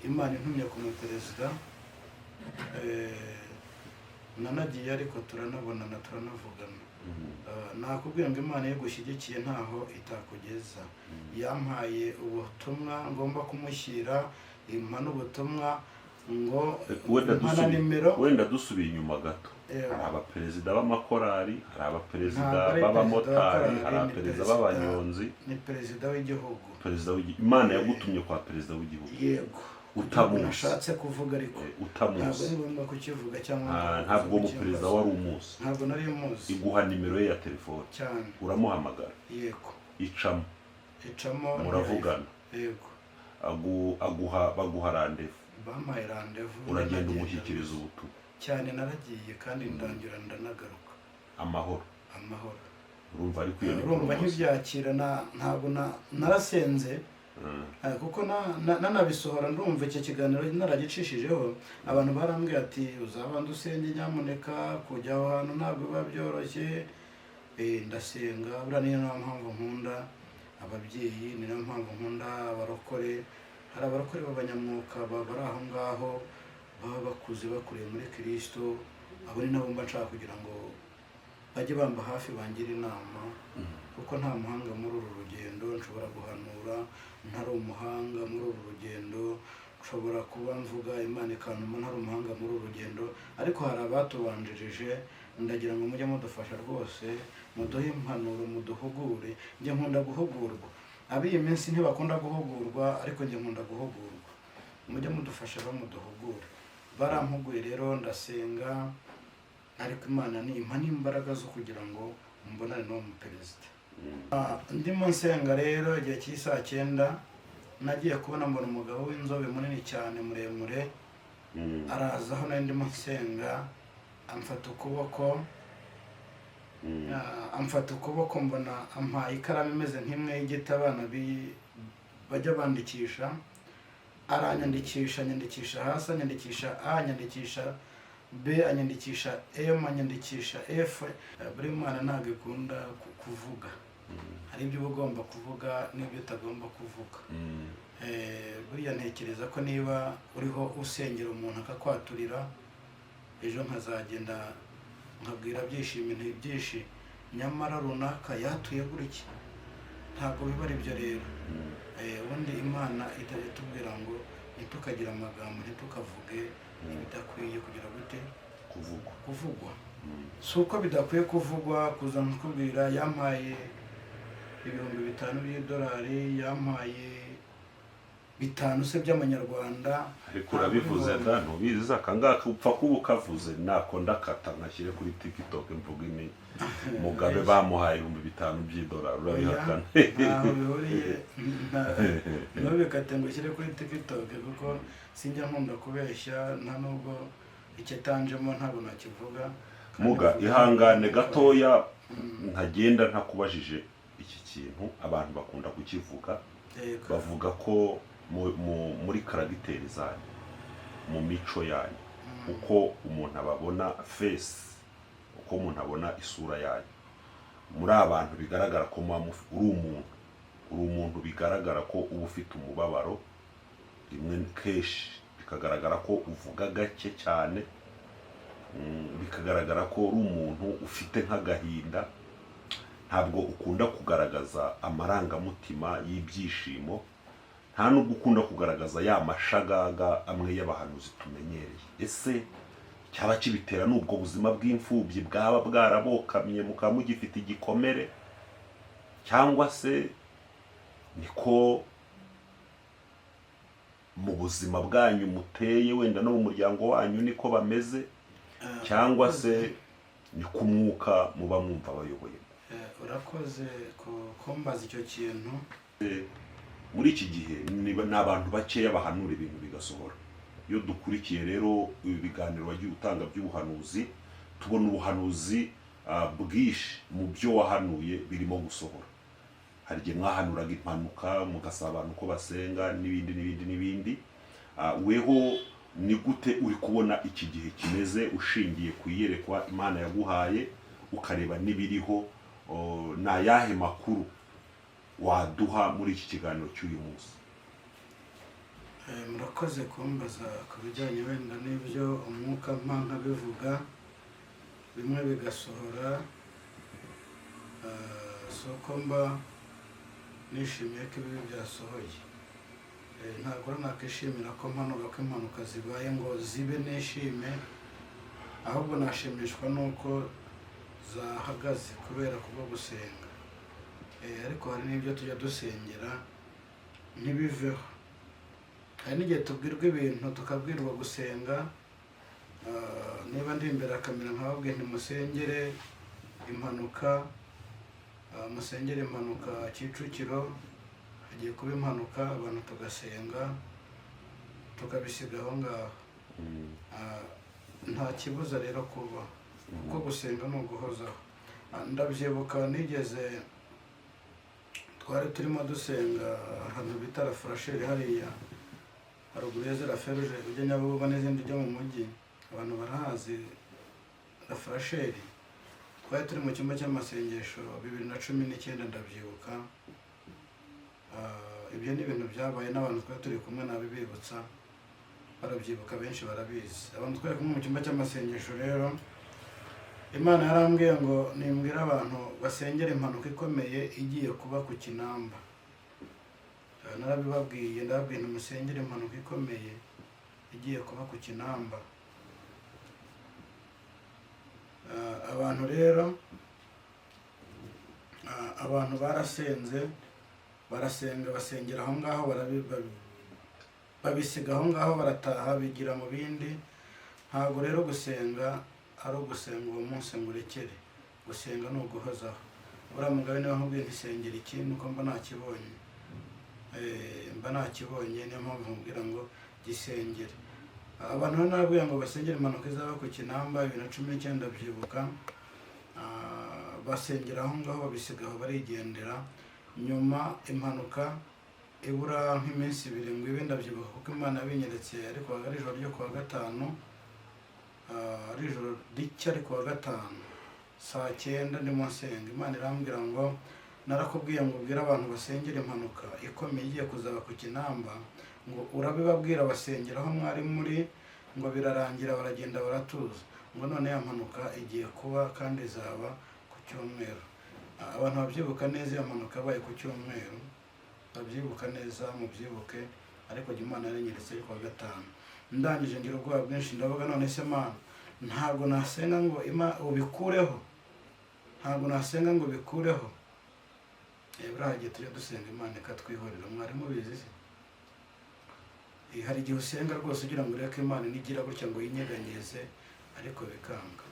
Imana intumye ku muperezida nanagiye ariko turanabonana turanavugana. Nakubwira ngo Imana iyo gushyigikiye ntaho itakugeza. Yampaye ubutumwa ngomba kumushyira, impa n'ubutumwa ngo wenda dusubiye inyuma gato. Hari abaperezida b'amakorari, hari abaperezida b'abamotari, hari abaperezida b'abanyonzi. Ni perezida w'igihugu. Imana yagutumye kwa perezida w'igihugu. Yego. Utamuzi. Nashatse kuvuga ariko utamuzi. Ntabwo ni ngombwa kukivuga cyangwa ntabwo umuperezida wari umuzi. Ntabwo nari umuzi. Iguha nimero ye ya telefone. Cyane. Uramuhamagara. Yego. Icamo. Muravugana. Yego. Baguha randevu. Bampaye randevu. Uragenda umushyikiriza ubutumwa. Cyane naragiye kandi ndangira ndanagaruka. Amahoro. Urumva ariko iyo ni urumva nkibyakira ntabwo narasenze. Kuko nanabisohora ndumva iki kiganiro naragicishijeho abantu barambwiye ati uzabanda usenge nyamuneka kujya aho hantu ntabwo biba byoroshye. Ndasenga buriya niyo mpamvu nkunda ababyeyi, niyo mpamvu nkunda abarokore. Hari abarokore b'abanyamwuka bari aho ngaho baba bakuze bakuriye muri Kristo. Abo ni nabo mba nshaka kugira ngo bajye bamba hafi bangira inama, kuko nta muhanga muri uru rugendo. Nshobora guhanura ntari umuhanga muri uru rugendo, nshobora kuba mvuga Imana ikantuma ntari umuhanga muri uru rugendo, ariko hari abatubanjirije. Ndagira ngo mujye mudufasha rwose, muduhe impanuro, muduhugure. Njye nkunda guhugurwa. Ab'iyi minsi ntibakunda guhugurwa, ariko njye nkunda guhugurwa. Mujye mudufasha bamuduhugure. Barampuguye rero ndasenga, ariko Imana nimpa n'imbaraga zo kugira ngo mbonane n'uwo muperezida. Ndimo nsenga rero igihe cy'isaa 9 nagiye kubona mbona umugabo w'inzobe munini cyane muremure araza aho nari ndimo nsenga, amfata ukuboko mbona ampaye ikaramu imeze nk'imwe y'igiti abana bajya bandikisha. Anyandikisha hasi, anyandikisha A, anyandikisha B, anyandikisha M, anyandikisha F. Buri mwana ntabwo ikunda kuvuga. Hari ibyo uba ugomba kuvuga n'ibyo utagomba kuvuga. Buriya ntekereza ko niba uriho usengera umuntu akakwaturira, ejo nkazagenda nkabwira byishimye byinshi, nyamara runaka yatuye gutya. Ntabwo biba ari byo rero. Ubundi Imana itajya itubwira ngo ntitukagira amagambo, ntitukavuge ibidakwiye kugira gute kuvugwa. Si uko bidakwiye kuvugwa kuza nkubwira yampaye $5,000 by'idolari, yampaye 5 se by'amanyarwanda. Ariko urabivuze da ntubizi akangaka upfa kuba ukavuze nako ndakata nkashyire kuri TikTok mvuga ini Mugabe bamuhaye $5,000 by'idolari. Urabihakana? Ntaho bihuriye. Ntubikate ngo ushyire kuri TikTok kuko sinjya nkunda kubeshya, nta nubwo icyetanjemo ntabwo nakivuga. Muga ihangane gatoya ntagenda ntakubajije iki kintu. Abantu bakunda kukivuga, bavuga ko muri karagiteri zanyu, mu mico yanyu, uko umuntu ababona face, uko umuntu abona isura yanyu, muri abantu bigaragara ko uri umuntu bigaragara ko uba ufite umubabaro, rimwe kenshi bikagaragara ko uvuga gake cyane, bikagaragara ko uri umuntu ufite nk'agahinda. Ntabwo ukunda kugaragaza amarangamutima y'ibyishimo, nta nubwo ukunda kugaragaza ya mashagaga amwe y'abahanuzi tumenyereye. Ese cyaba kibitera n'ubwo buzima bw'imfubyi bwaba bwarabokamye mukaba mugifite igikomere, cyangwa se niko mu buzima bwanyu muteye, wenda no mu muryango wanyu niko bameze, cyangwa se ni ku mwuka muba mwumva bayoboye? Urakoze kumbaza icyo kintu. Muri iki gihe ni abantu bakeya bahanura ibintu bigasohora. Iyo dukurikiye rero ibi biganiro wagiye utanga by'ubuhanuzi, tubona ubuhanuzi bwinshi mu byo wahanuye birimo gusohora. Hari igihe mwahanuraga impanuka mugasaba abantu ko basenga n'ibindi. Weho ni gute uri kubona iki gihe kimeze ushingiye ku iyerekwa Imana yaguhaye, ukareba n'ibiriho? Ni ayahe makuru waduha muri iki kiganiro cy'uyu munsi? Murakoze kumbaza ku bijyanye wenda n'ibyo umwuka mpa nkabivuga bimwe bigasohora, si uko mba nishimiye ko ibibi byasohoye. Ntabwo rero nakwishimira ko mpanura ko impanuka zibaye ngo zibe nishime, ahubwo nashimishwa n'uko zahagaze kubera kubwo gusenga. Ariko hari n'ibyo tujya dusengera ntibiveho. Hari n'igihe tubwirwa ibintu tukabwirwa gusenga, niba ndi imbere ya kamera nkababwira nti musengere impanuka, musengere impanuka Kicukiro, hagiye kuba impanuka, abantu tugasenga tukabisiga aho ngaho. Nta kibuza rero kuba, kuko gusenga ni uguhozaho. Ndabyibuka nigeze twari turimo dusenga ahantu bita La Frasheri hariya haruguru ya Zera Feruje ujya Nyabugogo n'izindi ujya mu mujyi, abantu barahazi La Frasheri. Twari turi mu cyumba cy'amasengesho 2019 ndabyibuka. Ibyo ni ibintu byabaye n'abantu twari turi kumwe nabibibutsa barabyibuka, benshi barabizi. Abantu twari kumwe mu cyumba cy'amasengesho rero, Imana yarambwiye ngo nimbwira abantu basengera impanuka ikomeye igiye kuba ku Kinamba. Narabibabwiye, ndababwiye nti musengere impanuka ikomeye igiye kuba ku Kinamba. Abantu rero, abantu barasenze, barasenga, basengera aho ngaho, babisiga aho ngaho, barataha bigira mu bindi. Ntabwo rero gusenga ari ugusenga uwo munsi ngo urekere. Gusenga ni uguhozaho. Uriya mugabo niwe nkubwiye nti sengera ikintu uko mba nakibonye. Mba nakibonye, niyo mpamvu nkubwira ngo gisengere. Abantu rero nababwira ngo basengere impanuka izaba ku Kinamba 2019 ndabyibuka. Basengera aho ngaho, babisiga aho barigendera. Nyuma impanuka ibura nk'iminsi 2 ngo ibe, ndabyibuka kuko Imana yabinyeretse ariko ari ijoro ryo kuwa gatanu, ari ijoro ricya ariko kuwa gatanu saa 9 ndimo nsenga. Imana irambwira ngo narakubwiye ngo ubwire abantu basengera impanuka ikomeye igiye kuzaba ku Kinamba, ngo urabibabwira basengera aho mwari muri, ngo birarangira baragenda baratuza, ngo none ya mpanuka igiye kuba kandi izaba ku Cyumweru. Abantu babyibuka neza iyo mpanuka yabaye ku Cyumweru, babyibuka neza mubyibuke, ariko Imana yarinyeretse ariko kuwa gatanu. Ndangije ngira ubwoba bwinshi, ndavuga none se Mana, ntabwo nasenga ngo ubikureho, ntabwo nasenga ngo bikureho. Buriya gihe tujya dusenga Imana ikatwihorera, mwari mubizi se? Hari igihe usenga rwose ugira ngo ureke Imana nigira gutya ngo yinyeganyeze, ariko bikanga.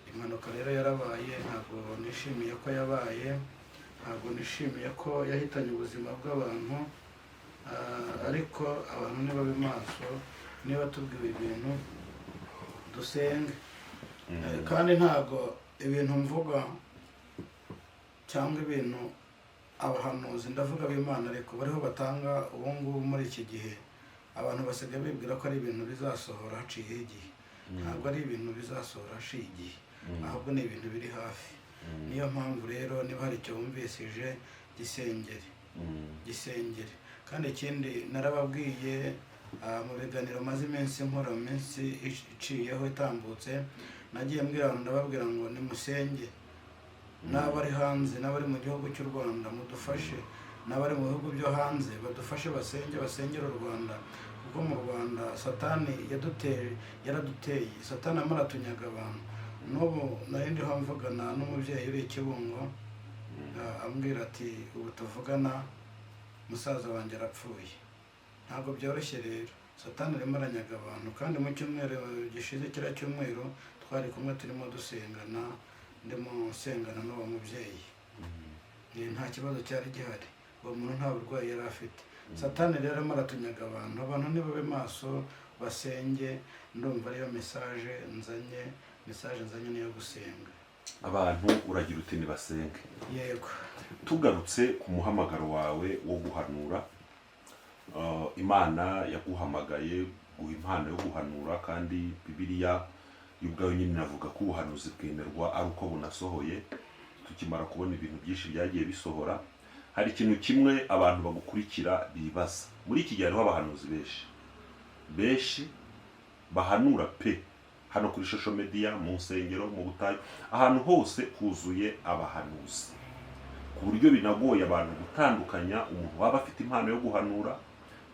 Impanuka rero yarabaye, ntabwo nishimiye ko yabaye, ntabwo nishimiye ko yahitanye ubuzima bw'abantu, ariko abantu niba bimaso, niba tubwiwe ibintu dusenge. Kandi ntabwo ibintu mvuga cyangwa ibintu abahanuzi ndavuga b'Imana ariko bariho batanga ubu ngubu muri iki gihe, abantu basigaye bibwira ko ari ibintu bizasohora haciyeho igihe. Ntabwo ari ibintu bizasohora haciye igihe, ahubwo ni ibintu biri hafi. Niyo mpamvu rero niba hari icyo wumvishije, gisengere, gisengere. Kandi ikindi narababwiye mu biganiro maze iminsi nkora, mu minsi iciyeho itambutse, nagiye mbwira abantu, ndababwira ngo nimusenge, n'abari hanze n'abari mu gihugu cy'u Rwanda mudufashe, n'abari mu bihugu byo hanze badufashe, basengere u Rwanda, kuko mu Rwanda Satani yaraduteye, Satani amara atunyaga abantu. N'ubu nari ndiho mvugana n'umubyeyi uri i Kibungo, ambwira ati ubu tuvugana musaza wanjye arapfuye. Ntabwo byoroshye rero, Satani arimo aranyaga abantu. Kandi mu cyumweru gishize, kiriya cyumweru twari kumwe turimo dusengana, ndimo nsengana n'uwo mubyeyi. Nta kibazo cyari gihari, uwo muntu nta burwayi yari afite. Satani rero arimo aratunyaga abantu. Abantu nibabe maso, basenge. Ndumva ariyo mesaje nzanye, niyo gusenga. Abantu uragira uti nibasenge. Yego. Tugarutse ku muhamagaro wawe wo guhanura, Imana yaguhamagaye guha impano yo guhanura, kandi Bibiliya y'ubwayo nyine navuga ko ubuhanuzi bwemerwa ari uko bunasohoye. Tukimara kubona ibintu byinshi byagiye bisohora, hari ikintu kimwe abantu bagukurikira bibaza. Muri iki gihe hariho abahanuzi benshi bahanura pe, hano kuri social media, mu nsengero, mu butayu, ahantu hose huzuye abahanuzi, ku buryo binagoye abantu gutandukanya umuntu waba afite impano yo guhanura.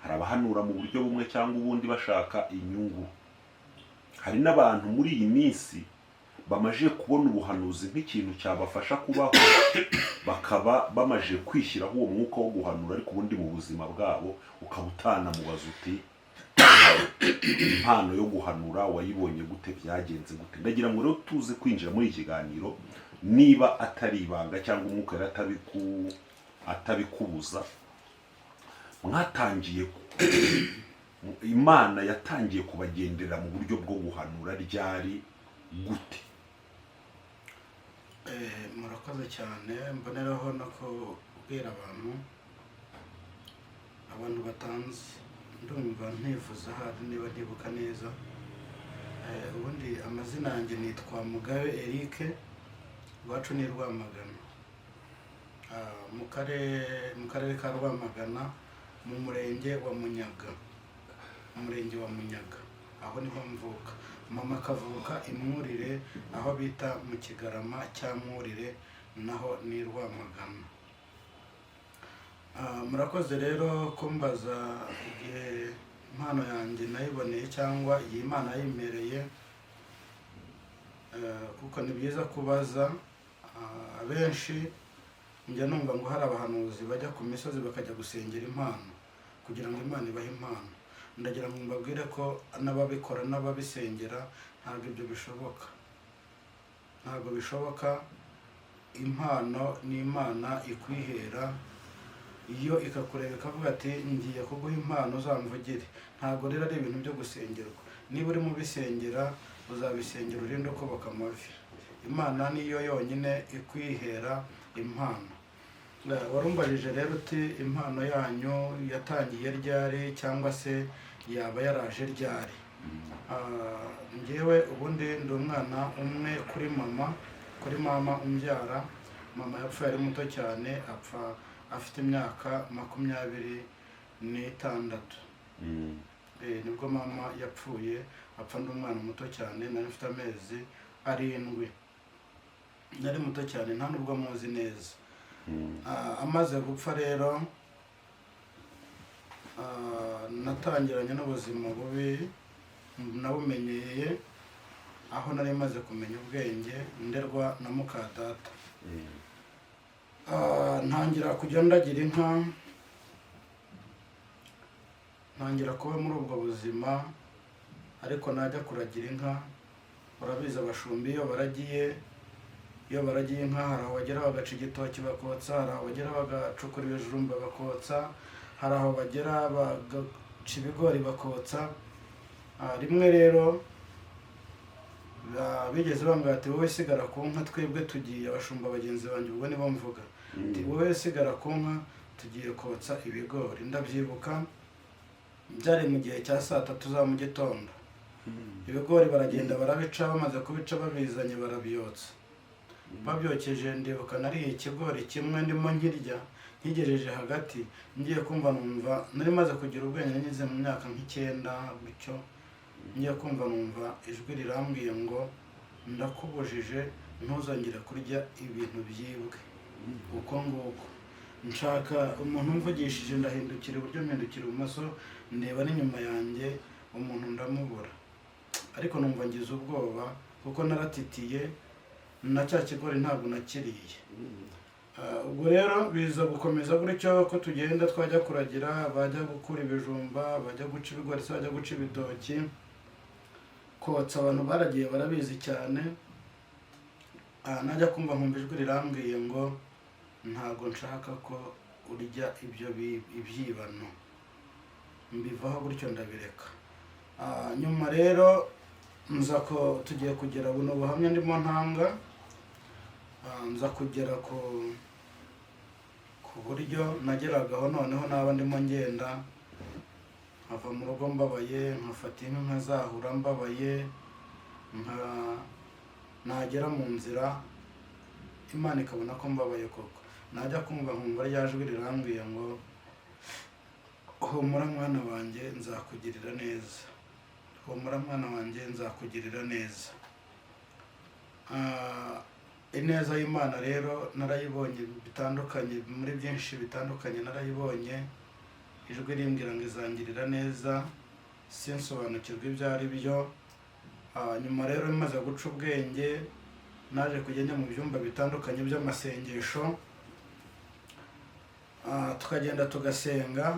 Hari abahanura mu buryo bumwe cyangwa ubundi bashaka inyungu. Hari n'abantu muri iyi minsi bamaje kubona ubuhanuzi nk'ikintu cyabafasha kubaho, bakaba bamaje kwishyiraho uwo mwuka wo guhanura, ariko ubundi mu buzima bwabo ukaba utanamubaza uti impano yo guhanura wayibonye gute, byagenze gute. Ndagira ngo rero tuze kwinjira muri iki kiganiro, niba atari ibanga cyangwa umwuka yari atabikubuza, mwatangiye Imana yatangiye kubagendera mu buryo bwo guhanura ryari gute? Murakoze cyane. Mboneraho no kubwira abantu batanzi, ndumva ntivuza hari niba ntibuka neza. Ubundi amazina yanjye nitwa Mugabe Eric, iwacu ni Rwamagana, mu karere ka Rwamagana, mu murenge wa Munyaga, aho niho mvuka. Mama akavuka Imwurire, aho bita mu Kigarama cya Mwurire, naho ni Rwamagana. Murakoze rero kumbaza igihe impano yanjye nayiboneye cyangwa iyi Imana yimereye, kuko ni byiza kubaza. Abenshi njya numva ngo hari abahanuzi bajya ku misozi bakajya gusengera impano kugira ngo Imana ibahe impano. Ndagira ngo mbabwire ko n'ababikora n'ababisengera ntabwo ibyo bishoboka. Ntabwo bishoboka. Impano ni Imana ikwihera, iyo ikakureba ikavuga ati ngiye kuguha impano uzamvugire. Ntabwo rero ari ibintu byo gusengerwa. Niba uri mu bisengera uzabisengera urinde ukoboka amavi. Imana niyo yonyine ikwihera impano. Warumbarije rero uti impano yanyu yatangiye ryari cyangwa se yaba yaraje ryari? Njyewe ubundi ndi umwana umwe kuri mama umbyara. Mama yapfuye ari muto cyane, apfa afite imyaka 26. Nibwo mama yapfuye, apfa ndi umwana muto cyane, nari mfite amezi 7. Nari muto cyane, nta nubwo muzi neza. Amaze gupfa rero natangiranye n'ubuzima bubi nabumenyeye aho nari maze kumenya ubwenge, nderwa na muka data. Ntangira kujya ndagira inka, ntangira kuba muri ubwo buzima. Ariko najya kuragira inka, urabizi abashumbi iyo baragiye inka, hari aho bagera bagaca igitoki bakotsa, hari aho bagera bagacukura ibijumba bakotsa, hari aho bagera bagaca ibigori bakotsa. Rimwe rero bigeze bambwira ati wowe sigara ku nka, twebwe tugiye, abashumba bagenzi banjye ubwo nibo mvuga, ati wowe sigara ku nka tugiye kotsa ibigori. Ndabyibuka byari mu gihe cya 3 za mu gitondo. Ibigori baragenda barabica, bamaze kubica babizanye barabyotsa. Babyokeje ndibuka nariye ikigori kimwe ndimo nkirya, nkigejeje hagati ngiye kumva numva nari maze kugira ubwenge, nanyuze mu myaka 9 gutyo. Ngiye kumva numva ijwi rirambwiye ngo ndakubujije ntuzongere kurya ibintu byibwe. Uko nguko nshaka umuntu umvugishije, ndahindukira iburyo mpindukira ibumoso, ndeba n'inyuma yanjye umuntu ndamubura. Ariko numva ngize ubwoba kuko naratitiye, na cya kigori ntabwo nakiriye. Ubwo rero biza gukomeza gutyo ko tugenda twajya kuragira, bajya gukura ibijumba, bajya guca ibigori, bajya guca ibitoki, kotsa. Abantu baragiye barabizi cyane. Najya kumva nkumva ijwi rirambwiye ngo ntabwo nshaka ko urya ibyo ibyibano. Mbivaho gutyo ndabireka. Nyuma rero nza ko tugiye kugera buno buhamya ndimo ntanga, nza kugera ku buryo nageragaho noneho naba ndimo ngenda, nkava mu rugo mbabaye, nkafata inka nkazahura mbabaye, nagera mu nzira Imana ikabona ko mbabaye koko. najya kumva nkumva rya jwi rirambwiye ngo humura mwana wanjye nzakugirira neza, humura mwana wanjye nzakugirira neza. Ineza y'Imana rero narayibonye bitandukanye, muri byinshi bitandukanye narayibonye. Ijwi rimbwira ngo izangirira neza, sinsobanukirwa ibyo ari byo. Nyuma rero maze guca ubwenge naje kujya mu byumba bitandukanye by'amasengesho, tukagenda tugasenga.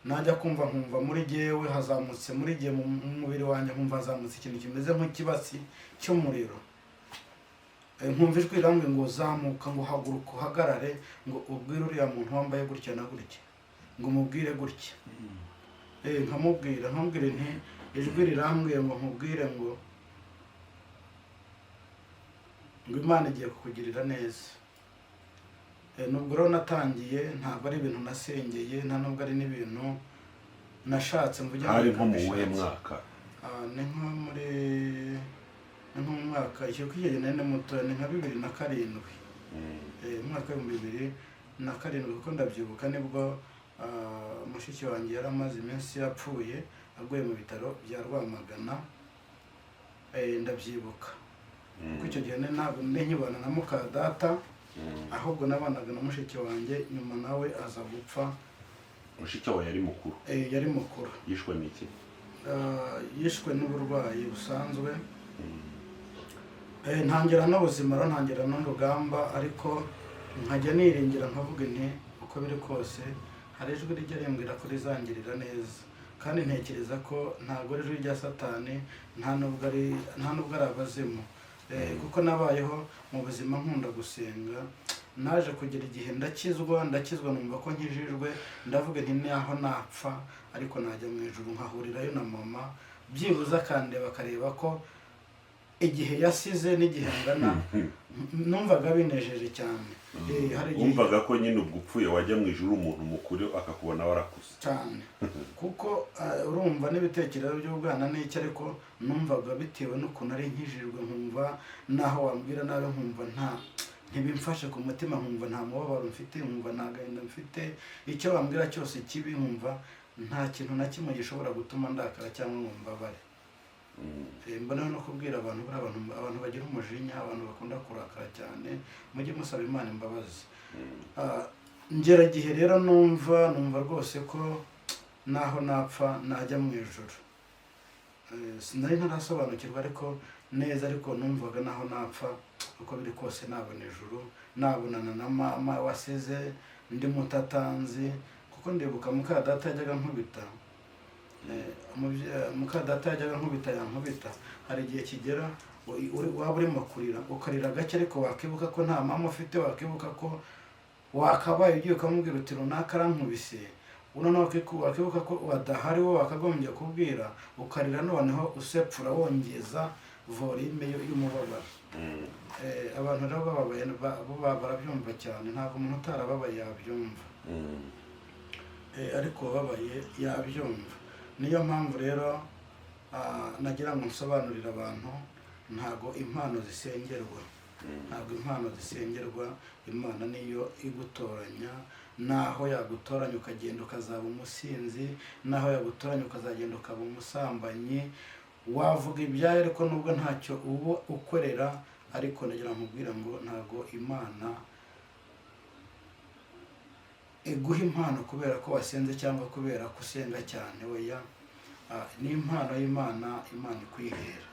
Najya kumva nkumva muri jyewe hazamutse, muri jye mu mubiri wanjye nkumva hazamutse ikintu kimeze nk'ikibatsi cy'umuriro. Nkumva ijwi rirambwira ngo zamuka, ngo haguruka uhagarare, ngo ubwire uriya muntu wambaye gutya na gutya, ngo umubwire gutya. Nkamubwira nti ijwi rirambwiye ngo nkubwire ngo Imana igiye kukugirira neza. Nubwo rero natangiye, ntabwo ari ibintu nasengeye, nta nubwo ari n'ibintu nashatse mvuge. Hari nko mu wuhe mwaka? Ni nko mu mwaka, icyo kigeze nari muto, ni nka 2007. Umwaka wa 2007, kuko ndabyibuka nibwo mushiki wanjye yari amaze iminsi yapfuye aguye mu bitaro bya Rwamagana. Ndabyibuka kuko icyo gihe ntabwo nkibana na muka data, ahubwo nabanaga na mushiki wanjye. Nyuma nawe aza gupfa. Mushiki wawe yari mukuru? Yari mukuru. Yishwe n'iki? Yishwe n'uburwayi busanzwe. Ntangira n'ubuzima rero, ntangira n'urugamba, ariko nkajya niringira nkavuga nti uko biri kose hari ijwi rijya rimbwira ko rizangirira neza. Kandi ntekereza ko ntabwo ari ijwi rya Satani, nta nubwo ari abazimu. Kuko nabayeho mu buzima nkunda gusenga. Naje kugira igihe ndakizwa numva ko nkijijwe, ndavuga nti naho napfa ariko najya mu ijuru nkahurirayo na mama, byibuze akandeba akareba ko igihe yasize n'igihe ngana. Numvaga binejeje cyane. Wumvaga ko nyine ubwo upfuye wajya mu ijuru umuntu mukuru akakubona warakuze cyane. Kuko urumva n'ibitekerezo by'ubwana n'icyo, ariko numvaga bitewe n'ukuntu ari nkijijwe, nkumva naho wambwira nawe nkumva ntibimfashe ku mutima, nkumva nta mubabaro mfite, nkumva nta gahinda mfite. Icyo wambwira cyose kibi, nkumva nta kintu na kimwe gishobora gutuma ndakara cyangwa ngo mbabare. Mbona no kubwira abantu bagira umujinya, abantu bakunda kurakara cyane, mujye musaba Imana imbabazi. Ngera gihe rero numva rwose ko naho napfa najya mu ijuru. Sinari ntarasobanukirwa ariko neza, ariko numvaga naho napfa uko biri kose nabona ijuru, nabonana na mama wasize ndi mutatanzi. Kuko ndibuka muka data yajyaga nkubita, yankubita. Hari igihe kigera waba urimo kurira, ukarira gake, ariko wakibuka ko nta mama ufite, wakibuka ko wakabaye ugiye ukamubwira uti runaka arankubise, noneho wakibuka ko wadahari, wowe wakagombye kubwira, ukarira noneho usepfura wongeza volume y'umubabaro. Abantu rero bababaye barabyumva cyane, ntabwo umuntu utarababaye yabyumva. Ariko wababaye yabyumva. Niyo mpamvu rero nagira ngo nsobanurire abantu, ntabwo impano zisengerwa. Imana niyo igutoranya. Naho yagutoranya ukagenda ukazaba umusinzi, naho yagutoranya ukazagenda ukaba umusambanyi, wavuga ibyayo ariko nubwo ntacyo uba ukorera. Ariko nagira nkubwira ngo ntabwo Imana iguha impano kubera ko wasenze cyangwa kubera ko usenga cyane. Oya, ni impano y'Imana, Imana ikwihera.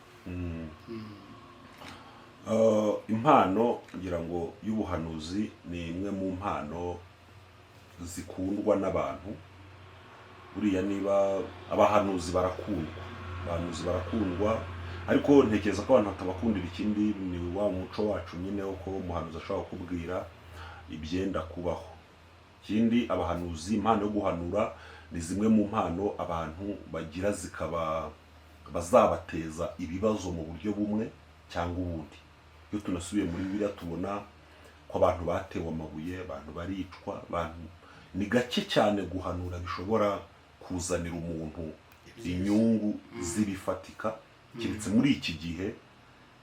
Impano ngira ngo y'ubuhanuzi ni imwe mu mpano zikundwa n'abantu. Buriya niba abahanuzi barakundwa, ariko ntekereza ko abantu batabakundira ikindi ni wa muco wacu nyine ko umuhanuzi ashobora kubwira ibyenda kubaho. Ikindi, abahanuzi, impano yo guhanura ni zimwe mu mpano abantu bagira bazabateza ibibazo mu buryo bumwe cyangwa ubundi. Iyo tunasubiye muri Bibiliya tubona ko abantu batewe amabuye, abantu baricwa, ni gake cyane guhanura bishobora kuzanira umuntu inyungu z'ibifatika. Keretse muri iki gihe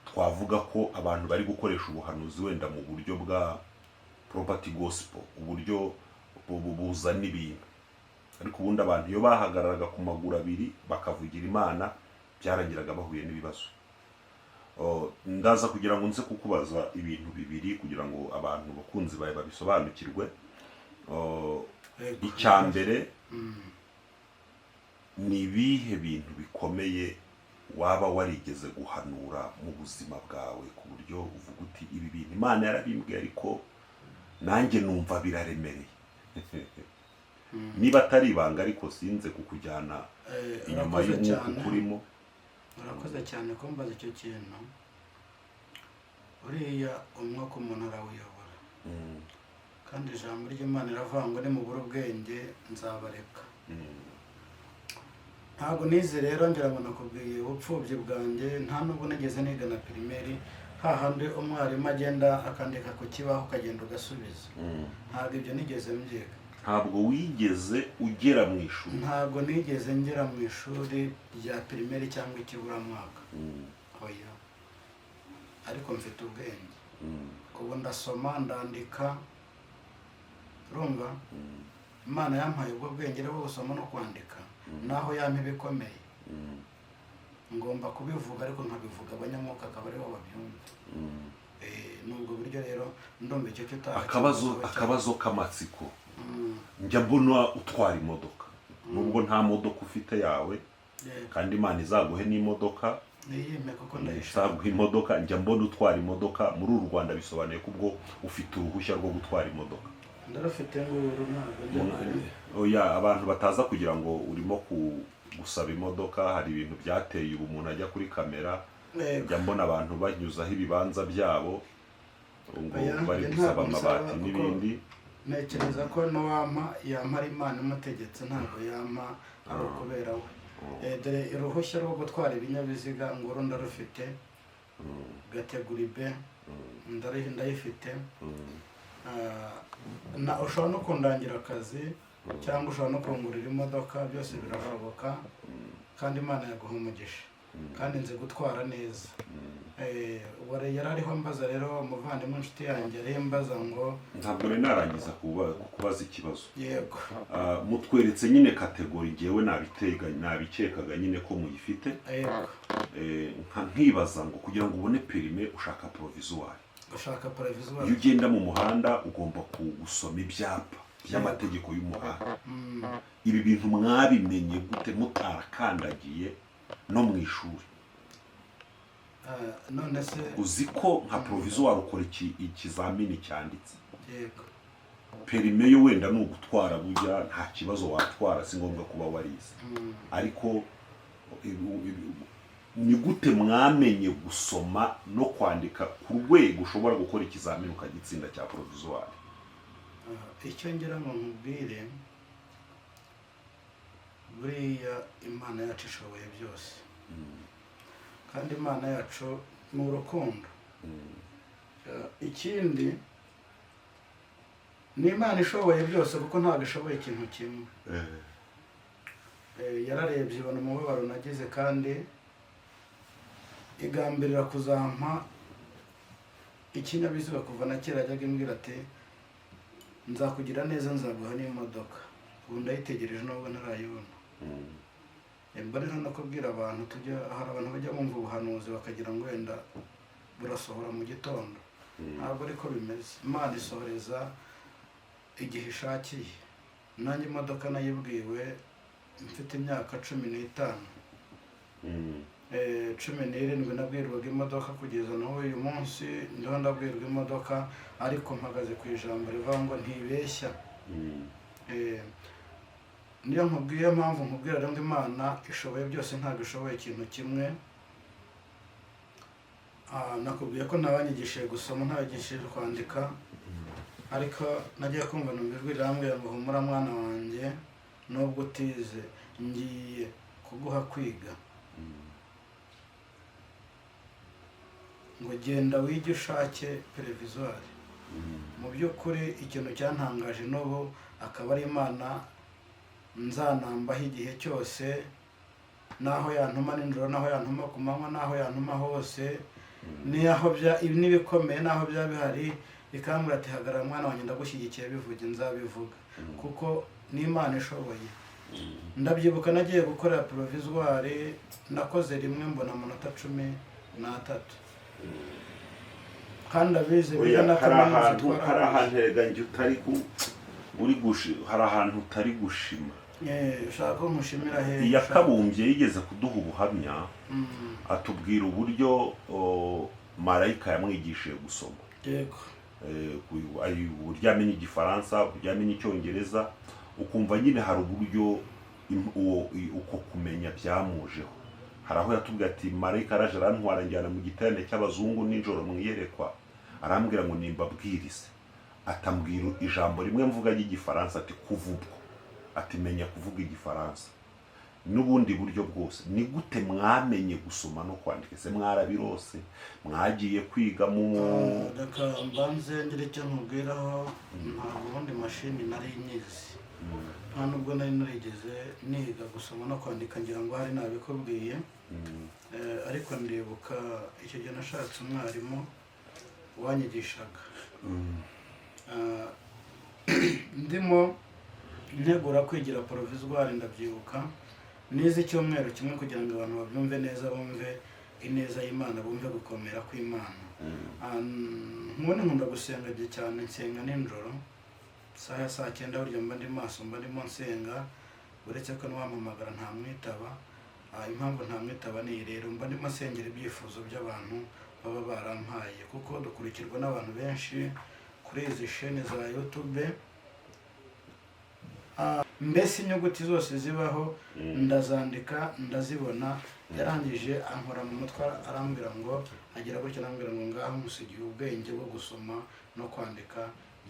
twavuga ko abantu bari gukoresha ubuhanuzi wenda mu buryo property gospel, uburyo buzana ibintu. Ariko ubundi abantu iyo bahagararaga ku maguru abiri bakavugira Imana byarangiraga bahuye n'ibibazo. Ndaza kugira ngo nze kukubaza ibintu bibiri kugira ngo abantu bakunzi bawe babisobanukirwe. Icya mbere, ni ibihe bintu bikomeye waba warigeze guhanura mu buzima bwawe ku buryo uvuga uti ibi bintu Imana yarabimbwiye ariko nanjye numva biraremereye? Niba atari ibanga ariko sinze kukujyana inyuma y'umwuka ukurimo. Urakoze cyane kumbaza icyo kintu. Uriya umwuka umuntu arawuyobora, kandi ijambo ry'Imana riravuga ngo nimubura ubwenge nzabareka. Ntabwo nize rero ngira ngo nakubwiye ubupfubyi bwanjye, nta nubwo nigeze niga na pirimeri, hahandi umwarimu agenda akandika ku kibaho ukagenda ugasubiza. Ntabwo ibyo nigeze mbyiga. Ntabwo wigeze ugera mu ishuri? Ntabwo nigeze ngera mu ishuri rya pirimeri cyangwa ikiburamwaka. Oya, ariko mfite ubwenge. Ubu ndasoma ndandika, urumva? Imana yampaye ubwo bwenge bwo gusoma no kwandika, naho yampa ibikomeye ngomba kubivuga, ariko nkabivuga abanyamwuka akaba aribo babyumva. Nubwo buryo rero ndumva icyo cyutaha. Akabazo k'amatsiko. Njya mbona utwara imodoka, nubwo nta modoka ufite yawe, kandi Imana izaguhe n'imodoka. Niyime kuko izaguha imodoka. Njya mbona utwara imodoka muri uru Rwanda, bisobanuye ko ubwo ufite uruhushya rwo gutwara imodoka. Ndarufite nguru ntabwo. Oya, abantu bataza kugira ngo urimo gusaba imodoka, hari ibintu byateye ubu umuntu ajya kuri kamera. Njya mbona abantu banyuzaho ibibanza byabo ngo bari gusaba amabati n'ibindi. Ntekereza ko n'uwampa yampa Imana imutegetse, ntabwo yampa ari ukubera we. Dore uruhushya rwo gutwara ibinyabiziga nguru ndarufite, kategori B ndayifite. Ushobora no kundangira akazi cyangwa ushobora no kungurira imodoka, byose birashoboka, kandi Imana yaguha umugisha, kandi nzi gutwara neza. Yari ariho mbaza rero umuvandimwe inshuti yanjye ariho mbaza ngo ntabwo nari narangiza kubaza ikibazo. Yego. Mutweretse nyine kategori ngewe nabikekaga nyine ko muyifite. Yego. Nkibaza ngo kugira ngo ubone perime ushaka provisoire. Ushaka provisoire. Iyo ugenda mu muhanda ugomba gusoma ibyapa by'amategeko y'umuhanda. Ibi bintu mwabimenye gute mutarakandagiye no mu ishuri? None se uzi ko nka provisoire ukora ikizamini cyanditse? Yego. Perime yo wenda ni ugutwara, burya nta kibazo watwara, si ngombwa kuba warize. Ariko ni gute mwamenye gusoma no kwandika ku rwego ushobora gukora ikizamini ukagitsinda cya provisoire? Icyo ngira ngo nkubwire, buriya Imana yacu ishoboye byose, kandi Imana yacu ni urukundo. Ikindi ni Imana ishoboye byose, kuko ntabwo ishoboye ikintu kimwe. Yararebye ibona umubabaro nagize, kandi igambirira kuzampa ikinyabiziga. Kuva na kera yajyaga imbwira ati nzakugira neza, nzaguha n'imodoka. Ubu ndayitegereje nubwo ntarayibona. Mba rero no kubwira abantu, hari abantu bajya bumva ubuhanuzi bakagira ngo wenda burasohora mu gitondo. Ntabwo ariko bimeze. Imana isohoreza igihe ishakiye. Nanjye imodoka nayibwiwe mfite imyaka 15. 17 nabwirwaga imodoka, kugeza n'uyu munsi ndiho ndabwirwa imodoka, ariko mpagaze ku ijambo rivuga ngo ntibeshya. Niyo nkubwiye mpamvu nkubwira rero ngo Imana ishoboye byose, ntabwo ishoboye ikintu kimwe. Nakubwiye ko ntabanyigishije gusoma, ntabanyigishije kwandika, ariko nagiye kumva numva ijwi rirambwira ngo humura mwana wanjye, nubwo utize ngiye kuguha kwiga, ngo genda wige ushake provisoire. Mu by'ukuri ikintu cyantangaje n'ubu akaba ari Imana nzanambaho igihe cyose, naho yantuma nijoro, naho yantuma ku manywa, naho yantuma hose, n'ibikomeye naho byaba bihari, ikambwira ati hagarara mwana wanjye ndagushyigikiye bivuge nzabivuga kuko n'Imana ishoboye. Ndabyibuka nagiye gukora provisoire nakoze rimwe mbona amanota 13 kandi abize biga na kaminuza. Hari ahantu hegange utari hari ahantu utari gushima. Ushaka ko mushimira he? Yakabumbye yigeze kuduha ubuhamya atubwira uburyo marayika yamwigishije gusoma. Yego. Uburyo amenya Igifaransa, uburyo amenya Icyongereza, ukumva nyine hari uburyo uko kumenya byamujeho. Hari aho yatubwiye ati marayika araje arantwara njyana mu giterane cy'abazungu nijoro mwiyerekwa, arambwira ngo nimbabwirize, atambwira ijambo rimwe mvuga ry'Igifaransa, ati kuva ubwo ati menya kuvuga Igifaransa. N'ubundi buryo bwose ni gute mwamenye gusoma no kwandika? Se mwarabirose? Mwagiye kwiga mu reka mbanze ngire icyo nkubwiraho. Ntabwo ubundi mashini nari nyizi, nta nubwo nari narigeze niga gusoma no kwandika, ngira ngo hari nabikubwiye. Ariko ndibuka icyo gihe nashatse umwarimu wanyigishaga. Ndimo ntegura kwigira provisoire, ndabyibuka nize icyumweru kimwe kugira ngo abantu babyumve neza, bumve ineza y'Imana, bumve gukomera kw'Imana. Nkubona nkunda gusenga cyane, nsenga nijoro saa 9 burya mba ndi maso, mba ndimo nsenga, uretse ko n'uwampamagara ntamwitaba. Impamvu ntamwitaba ni rero mba ndimo nsengera ibyifuzo by'abantu baba barampaye, kuko dukurikirwa n'abantu benshi kuri izi shene za YouTube. Mbese inyuguti zose zibaho ndazandika, ndazibona. Yarangije ankora mu mutwe, arambwira ngo agira gutya, arambwira ngo ngaho musigiye ubwenge bwo gusoma no kwandika,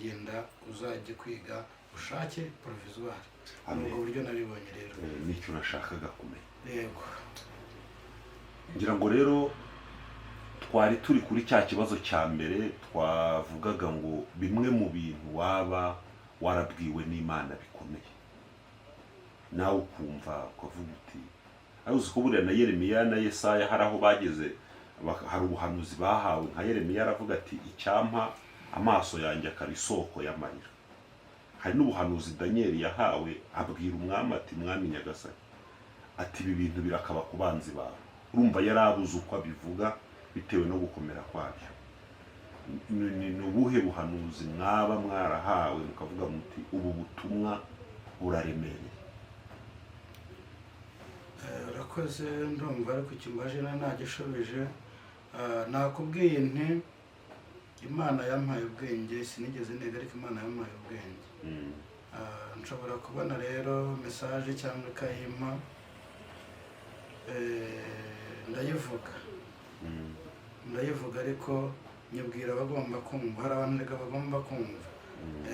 genda uzajye kwiga ushake provisoire. Ubwo buryo nabibonye rero. Nicyo nashakaga kumenya. Yego. Ngira ngo rero twari turi kuri cya kibazo cya mbere twavugaga ngo bimwe mu bintu waba warabwiwe n'Imana bikomeye, nawe ukumva ukavuga uti uzi ko buriya na Yeremiya na Yesaya hari aho bageze, hari ubuhanuzi bahawe. Nka Yeremiya aravuga ati icyampa amaso yanjye akaba isoko y'amarira. Hari n'ubuhanuzi Daniel yahawe, abwira umwami ati mwami nyagasani, ati ibi bintu birakaba ku banzi bawe. Urumva yarabuze uko abivuga bitewe no gukomera kwabyo. Ni ubuhe buhanuzi mwaba mwarahawe mukavuga muti ubu butumwa buraremereye? Urakoze, ndumva ariko ikimbaje nagishubije. Nakubwiye nti Imana yampaye ubwenge, sinigeze niga ariko Imana yampaye ubwenge. Nshobora kubona rero message cyangwa ikayima, ndayivuga ariko nyibwira abagomba kumva. Hari abantu rega bagomba kumva,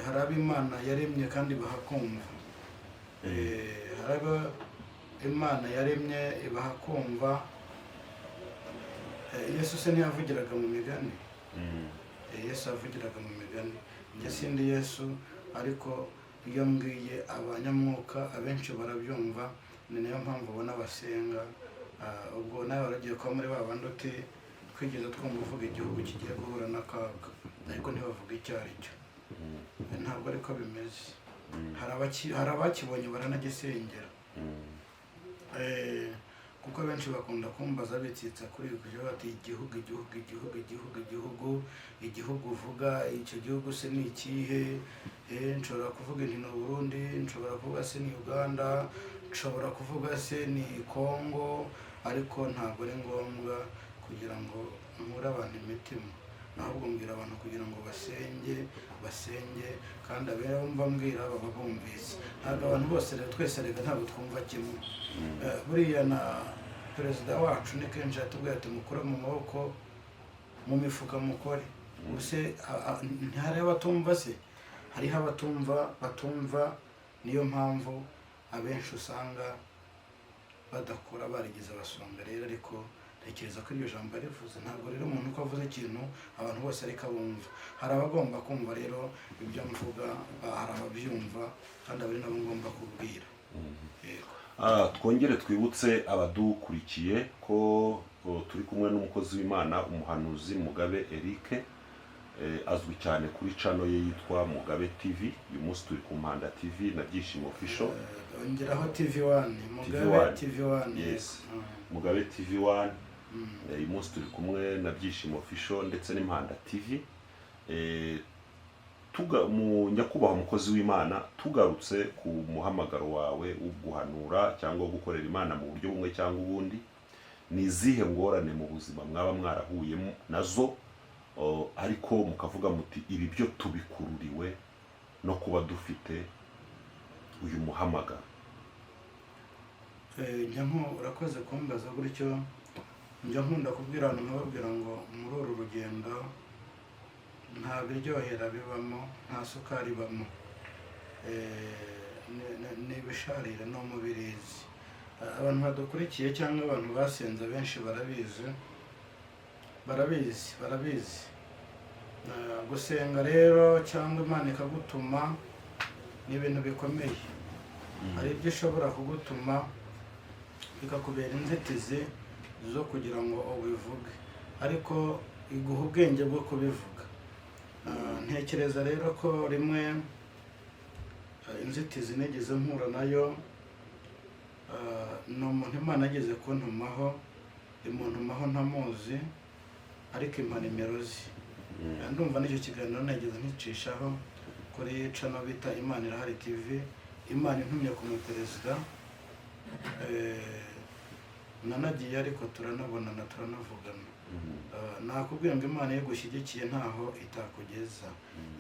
hari abo Imana yaremye kandi bahakumva. Hari abo Imana yaremye ibaha kumva. Yesu se ntiyavugiraga mu migani? Yesu avugiraga mu migani. Njye sindi Yesu, ariko iyo mbwiye abanyamwuka abenshi barabyumva. Ni nayo mpamvu ubona basenga. Ubwo nawe waragiye kuba muri ba bandi uti twigeze twumva uvuga igihugu kigiye guhura n'akaga, ariko ntibavuga icyo ari cyo. Ntabwo ariko bimeze. Hari abakibonye baranagisengera. Kuko benshi bakunda kumbaza bitsitsa kuri ibyo bati igihugu uvuga, icyo gihugu se ni ikihe? Nshobora kuvuga ni Burundi, nshobora kuvuga se ni Uganda, nshobora kuvuga se ni Congo, ariko ntabwo ari ngombwa kugira ngo nkure abantu imitima. Ahubwo mbwira abantu kugira ngo basenge, kandi abumva mbwira baba bumvise. Ntabwo abantu bose rero twese rega ntabwo twumva kimwe. Buriya na perezida wacu ni kenshi yatubwiye ati mukure mu maboko mu mifuka mukore. Ubuse ntihari abatumva se? Hariho batumva, niyo mpamvu abenshi usanga badakora barigize abasonga rero. Ariko tekereza ko iryo jambo rivuze, ntabwo rero umuntu uko avuze ikintu abantu bose ariko abumva. Hari abagomba kumva rero ibyo mvuga, hari ababyumva, kandi abari nabo ngomba kubwira. Twongere twibutse abadukurikiye ko turi kumwe n'umukozi w'Imana, umuhanuzi Mugabe Eric. azwi cyane kuri channel ye yitwa Mugabe TV. uyu munsi turi ku Mpanda TV na Byishimo Official. ongeraho TV1 Mugabe TV1 yes Mugabe TV1. uyu munsi turi kumwe na Byishimo Official ndetse n'Impanda TV. mu nyakubahwa umukozi w'Imana, tugarutse ku muhamagaro wawe uguhanura cyangwa gukorera Imana mu buryo bumwe cyangwa ubundi, ni izihe ngorane mu buzima mwaba mwarahuyemo nazo ariko mukavuga muti ibi byo tubikururiwe no kuba dufite uyu muhamagaro? urakoze kumbaza gutyo. njya nkunda kubwira abantu nkababwira ngo muri uru rugendo nta biryohera bibamo, nta sukari ibamo, ni ibisharire no mu birizi. abantu badukurikiye cyangwa abantu basenze benshi barabizi. Gusenga rero cyangwa Imana ikagutuma ni ibintu bikomeye. hari ibyo ishobora kugutuma bikakubera inzitizi zo kugira ngo ubivuge, ariko iguha ubwenge bwo kubivuga. Ntekereza rero ko rimwe inzitizi nigeze mpura nayo, ni umuntu Imana ageze kuntumaho, imuntumaho ntamuzi ariko impa nimero ze. ndumva n'icyo kiganiro nageze nkicishaho kuri channel bita Imana Irahari TV. Imana intumye ku muperezida, nanagiye ariko turanabonana turanavugana. nakubwira ngo Imana yagushyigikiye ntaho itakugeza.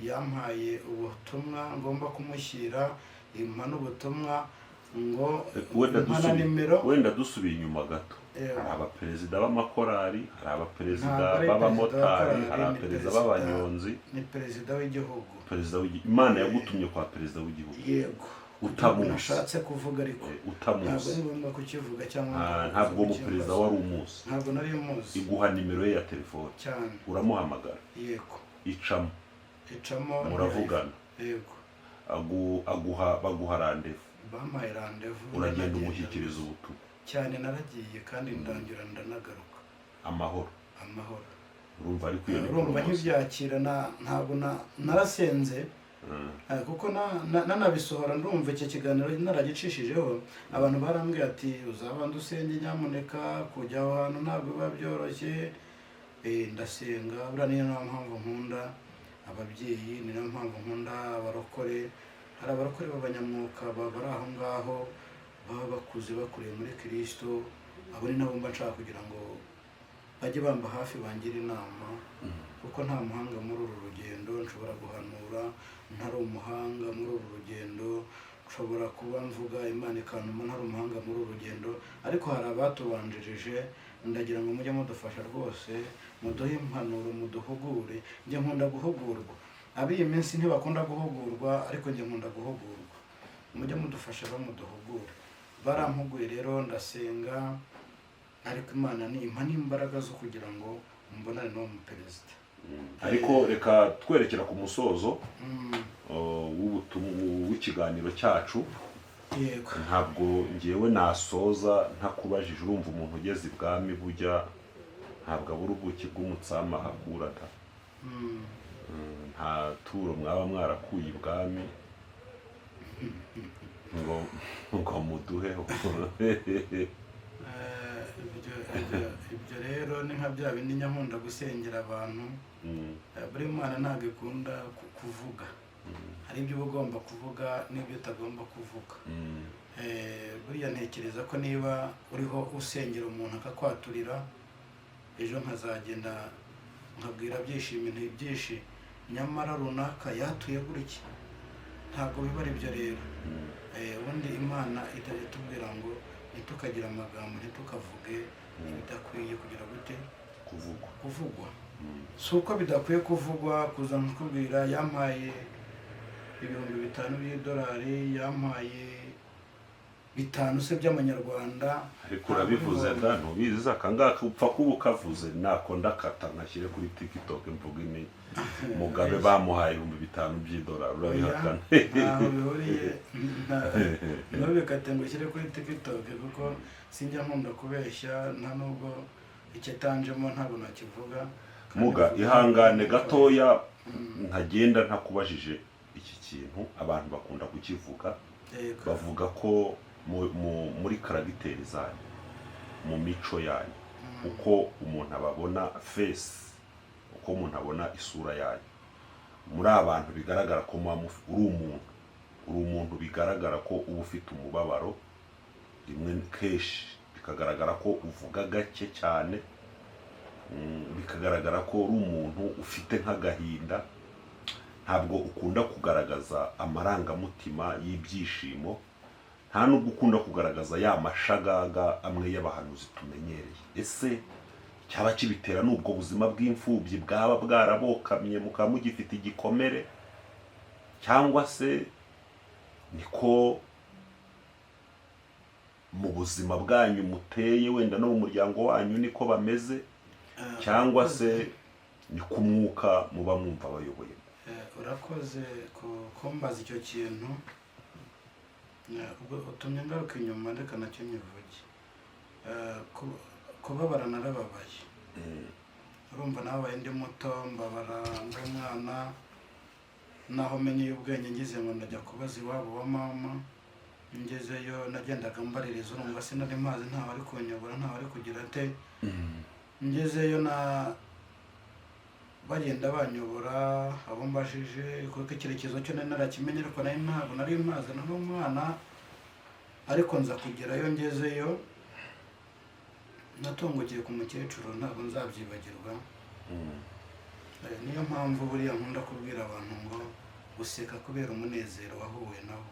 yampaye ubutumwa ngomba kumushyira, impa n'ubutumwa ngo impana nimero. wenda dusubiye inyuma gato, hari abaperezida b'amakorali, hari abaperezida b'abamotari, hari abaperezida b'abanyonzi. ni perezida w'igihugu. Imana yagutumye kwa perezida w'igihugu. yego, utamuzi. nashatse kuvuga ariko utamuzi. ntabwo ari ngombwa kukivuga cyangwa ntabwo umuperezida wari umuzi. ntabwo nari umuzi. iguha nimero ye ya telefone cyane, uramuhamagara. yego, icamo muravugana. yego, baguha randevu. bampaye randevu, uragenda umushyikiriza ubutumwa. cyane naragiye kandi ndangira ndanagaruka. amahoro. urumva ariko iyo urumva nkibyakira. ntabwo narasenze kuko nanabisohora. ndumva iki kiganiro naragicishijeho, abantu barambwiye ati uzabanza usenge nyamuneka, kujya aho hantu ntabwo biba byoroshye. ndasenga, buriya niyo mpamvu nkunda ababyeyi, ni nayo mpamvu nkunda abarokore. hari abarokore b'abanyamwuka bari aho ngaho, baba bakuze bakuriye muri Kristo. abo ni nabo mba nshaka kugira ngo bajye bamba hafi, bangire inama, kuko nta muhanga muri uru rugendo. nshobora guhanura ntari umuhanga muri uru rugendo, nshobora kuba mvuga Imana ikantuma ntari umuhanga muri uru rugendo, ariko hari abatubanjirije. ndagira ngo mujye mudufasha rwose, muduhe impanuro, muduhugure. njye nkunda guhugurwa. ab'iyi minsi ntibakunda guhugurwa, ariko njye nkunda guhugurwa. mujye mudufasha bamuduhugure. barampuguye rero, ndasenga, ariko Imana impa n'imbaraga zo kugira ngo mbonane n'uwo muperezida. ariko reka twerekera ku musozo w'ikiganiro cyacu. yego, ntabwo ngewe nasoza ntakubajije. urumva umuntu ugeze ibwami burya ntabwo abura ubuki bw'umutsama akuraga. nta turo mwaba mwarakuye ibwami ngo muduheho. ibyo rero ni nka bya bindi nkunda gusengera abantu. buri Imana ntabwo ikunda kuvuga. hari ibyo uba ugomba kuvuga n'ibyo utagomba kuvuga. buriya ntekereza ko niba uriho usengera umuntu akakwaturira, ejo nkazagenda nkabwira Byishimo byinshi, nyamara runaka yatuye gutya. ntabwo biba ari byo rero. ubundi Imana itajya itubwira ngo ntitukagira amagambo, ntitukavuge ibidakwiye kugira gute kuvugwa. si uko bidakwiye kuvugwa. kuza nkakubwira yampaye $5,000 by'idolari, yampaye 5 se by'amanyarwanda. ariko urabivuze da ntubizi akangaka upfa kuba ukavuze. nako ndakata nkashyire kuri TikTok mvuga ini Mugabe bamuhaye $5,000 by'idolari. urabihakana? ntaho bihuriye. ntubikate ngo ushyire kuri TikTok, kuko sinjya nkunda kubeshya. nta nubwo icyatanjemo ntabwo nakivuga. muga ihangane gatoya ntagenda ntakubajije iki kintu abantu bakunda kukivuga Yego. bavuga ko muri karagiteri zanyu mu mico yanyu uko umuntu ababona face uko umuntu abona isura yanyu muri abantu bigaragara ko uri umuntu bigaragara ko uba ufite umubabaro rimwe kenshi bikagaragara ko uvuga gake cyane bikagaragara ko uri umuntu ufite nk'agahinda ntabwo ukunda kugaragaza amarangamutima y'ibyishimo nta nubwo ukunda kugaragaza ya mashagaga amwe y'abahanuzi tumenyereye ese cyaba kibitera n'ubwo buzima bw'imfubyi bwaba bwarabokamye mukaba mugifite igikomere cyangwa se niko mu buzima bwanyu muteye wenda no mu muryango wanyu niko bameze cyangwa se ni ku mwuka muba mwumva bayoboye urakoze kumbaza icyo kintu ubwo utumye ngaruka inyuma reka nacyo nyivuge kubabara narababaye urumva nabaye ndi muto mbabara ng'umwana naho menye ubwenge ngize ngo ndajya kubaza iwabo wa mama ngezeyo nagendaga mbaririza urumva sinari mazi ntawe ari kunyobora ntawe ari kugira ate ngezeyo bagenda banyobora abo mbajije kuko icyerekezo cyo nari narakimenye ariko ntabwo nari mazi n'umwana ariko nza kugerayo ngezeyo natungukiye ku mukecuru ntabwo nzabyibagirwa niyo mpamvu buriya nkunda kubwira abantu ngo guseka kubera umunezero wahuye nawo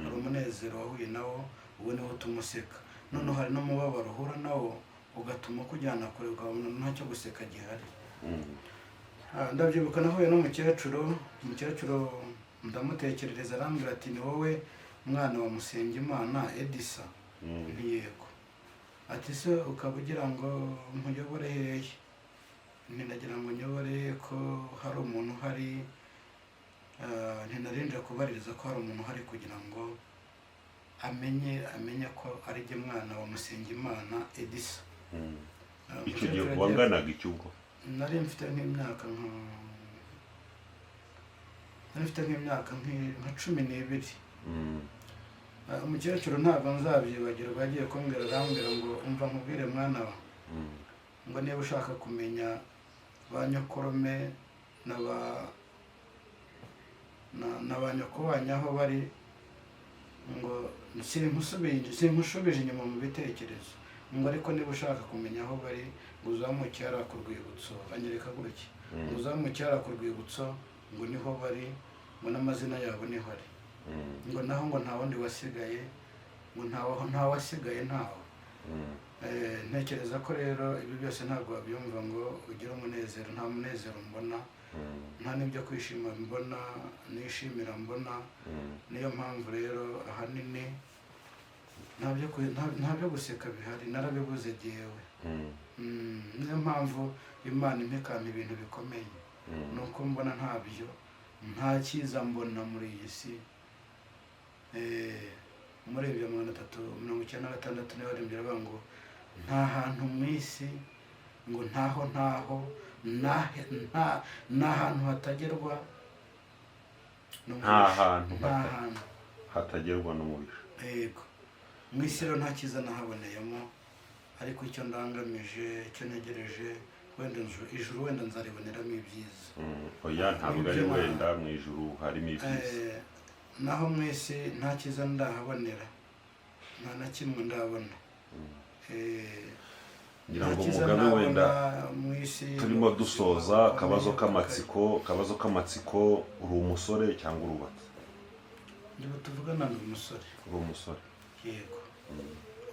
hari umunezero wahuye nawo uwo niwo utuma useka noneho hari n'umubabaro uhura nawo ugatuma ukujyana kure ukabona ntacyo guseka gihari ndabyibuka nahuye n'umukecuru ndamutekerereza arambwira ati ni wowe mwana wa Musengimana Edisa ntiyego ati se ukaba ugira ngo nkuyobore hehe ntinagira ngo nyobore ko hari umuntu uhari ntinarinje kubaririza ko hari umuntu uhari kugira ngo amenye ko ari jye mwana wa Musengimana Edisa icyo gihe wanganaga iki ubwo nari mfite nk'imyaka nka 12 umukecuru ntabwo nzabyibagirwa agiye kumbwira arambwira ngo umva nkubwire mwana wa ngo niba ushaka kumenya ba nyokorome na ba nyokobanya aho bari ngo sinkushubije inyuma mu bitekerezo ngo ariko niba ushaka kumenya aho bari ngo uzamuke hariya ku rwibutso anyereka gutya ngo uzamuke hariya ku rwibutso ngo niho bari ngo n'amazina yabo niho ari ngo naho ngo nta wundi wasigaye ngo nta wasigaye ntawe ntekereza ko rero ibi byose ntabwo wabyumva ngo ugire umunezero nta munezero mbona nta n'ibyo kwishima mbona nishimira mbona niyo mpamvu rero ahanini nta byo guseka bihari narabibuze jyewe niyo mpamvu Imana impekana ibintu bikomeye nuko mbona ntabyo nta cyiza mbona muri iyi si muri ibyo 396 niho barembera bavuga ngo nta hantu mu isi ngo ntaho nta hantu hatagerwa nta hantu hatagerwa n'umubisha yego mu isi rero nta cyiza nahaboneyemo ariko icyo ndangamije icyo ntegereje wenda ijuru wenda nzariboneramo ibyiza oya ntabwo ari wenda mu ijuru harimo ibyiza naho mu isi nta cyiza ndahabonera nta na kimwe ndabona ngira ngo mugabe wenda turimo dusoza akabazo k'amatsiko uri umusore cyangwa urubatse ubu tuvugana ndi umusore uri umusore yego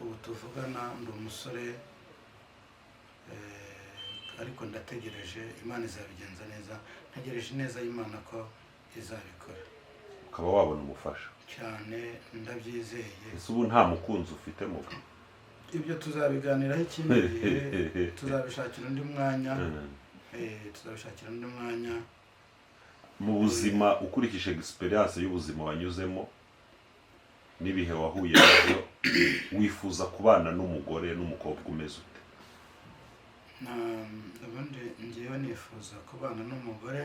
ubu tuvugana ndi umusore ariko ndategereje Imana izabigenza neza ntegereje neza y'Imana ko izabikora ukaba wabona umufasha cyane ndabyizeye ese ubu nta mukunzi ufite muga ibyo tuzabiganiraho ikindi gihe tuzabishakira undi mwanya mu buzima ukurikije experience y'ubuzima wanyuzemo n'ibihe wahuye nabyo wifuza kubana n'umugore n'umukobwa umeze ute ubundi ngewe nifuza kubana n'umugore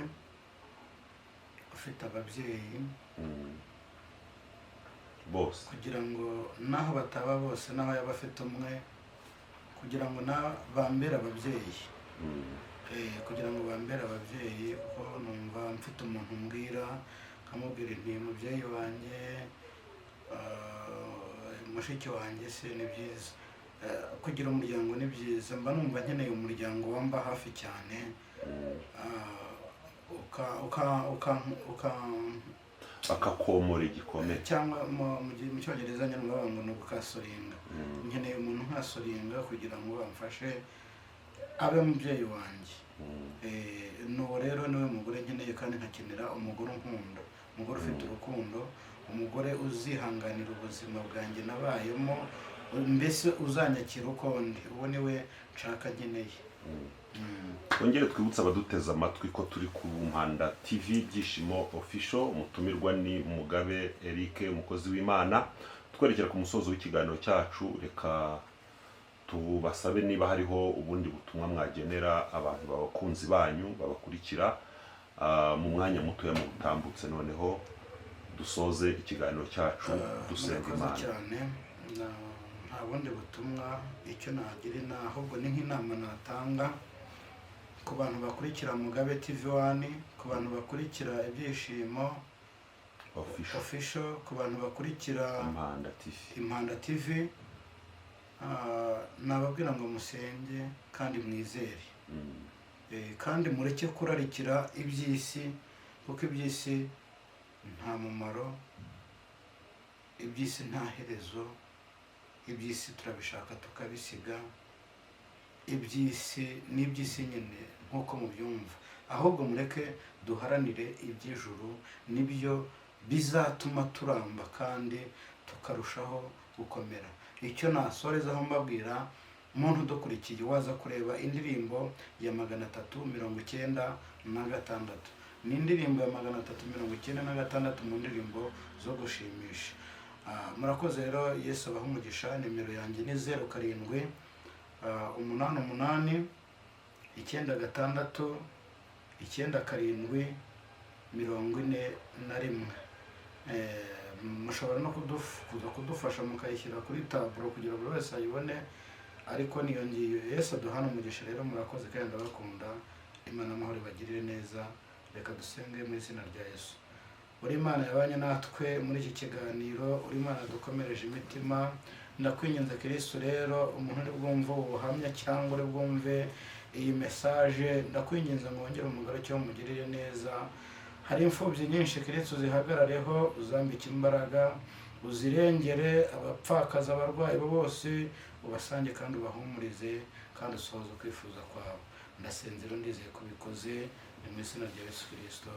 ufite ababyeyi bose kugira ngo naho bataba bose, naho yaba afite umwe, kugira ngo bambere ababyeyi. Kugira ngo bambere ababyeyi, kuko numva mfite umuntu mbwira nkamubwira nti mubyeyi wanjye, mushiki wanjye se ni byiza. Kugira umuryango ni byiza, mba numva nkeneye umuryango wamba hafi cyane, akakomora igikomere, cyangwa mu cyongereza nyine bavuga ngo ni ugukasoringa. Nkeneye umuntu nkasoringa kugira ngo amfashe abe umubyeyi wanjye. N'uwo rero niwe mugore nkeneye, kandi nkakenera umugore unkunda, umugore ufite urukundo, umugore uzihanganira ubuzima bwanjye nabayemo, mbese uzanyakira uko ndi. Uwo niwe nshaka nkeneye. twongere twibutse abaduteze amatwi ko turi ku Mpanda TV Byishimo Official. Umutumirwa ni Mugabe Eric, umukozi w'Imana. Twerekera ku musozo w'ikiganiro cyacu, reka tubasabe niba hariho ubundi butumwa mwagenera abantu babakunzi banyu babakurikira mu mwanya muto mu butambutse, noneho dusoze ikiganiro cyacu dusenga Imana. Cyane nta bundi butumwa icyo nagira, ahubwo ni nk'inama natanga ku bantu bakurikira Mugabe TV1, ku bantu bakurikira Ibyishimo Official, ku bantu bakurikira Impanda TV. Nababwira ngo musenge kandi mwizere, kandi mureke kurarikira iby'isi, kuko iby'isi nta mumaro, iby'isi nta herezo, iby'isi turabishaka tukabisiga. Iby'isi ni iby'isi nyine nk'uko mubyumva, ahubwo mureke duharanire iby'ijuru, nibyo bizatuma turamba kandi tukarushaho gukomera. Icyo nasorezaho mbabwira umuntu udukurikiye, waza kureba indirimbo ya 396, ni indirimbo ya 396 mu ndirimbo zo gushimisha. Murakoze rero, Yesu abaha umugisha. Nimero yanjye ni 07 88 96 97 41. Mushobora no kuza kudufasha mukayishyira kuri taburo kugira buri wese ayibone, ariko niyo ngiyo. Yesu aduhana umugisha rero. Murakoze kandi ndabakunda. Imana amahoro ibagirire neza. Reka dusenge mu izina rya Yesu. Uri Imana yabanye natwe muri iki kiganiro, uri Imana dukomereje imitima. Ndakwinginze Kristo rero, umuntu uri bwumve ubuhamya cyangwa uri bwumve iyi message, ndakwinginze ngo wongere umugarukire umugirire neza. Hari imfubyi nyinshi Kristo uzihagarareho, uzambike imbaraga, uzirengere abapfakaza, abarwayi bose ubasange kandi ubahumurize, kandi usohoze kwifuza kwabo. Ndasenzera ndizeye kubikoze mu izina rya Yesu Kristo.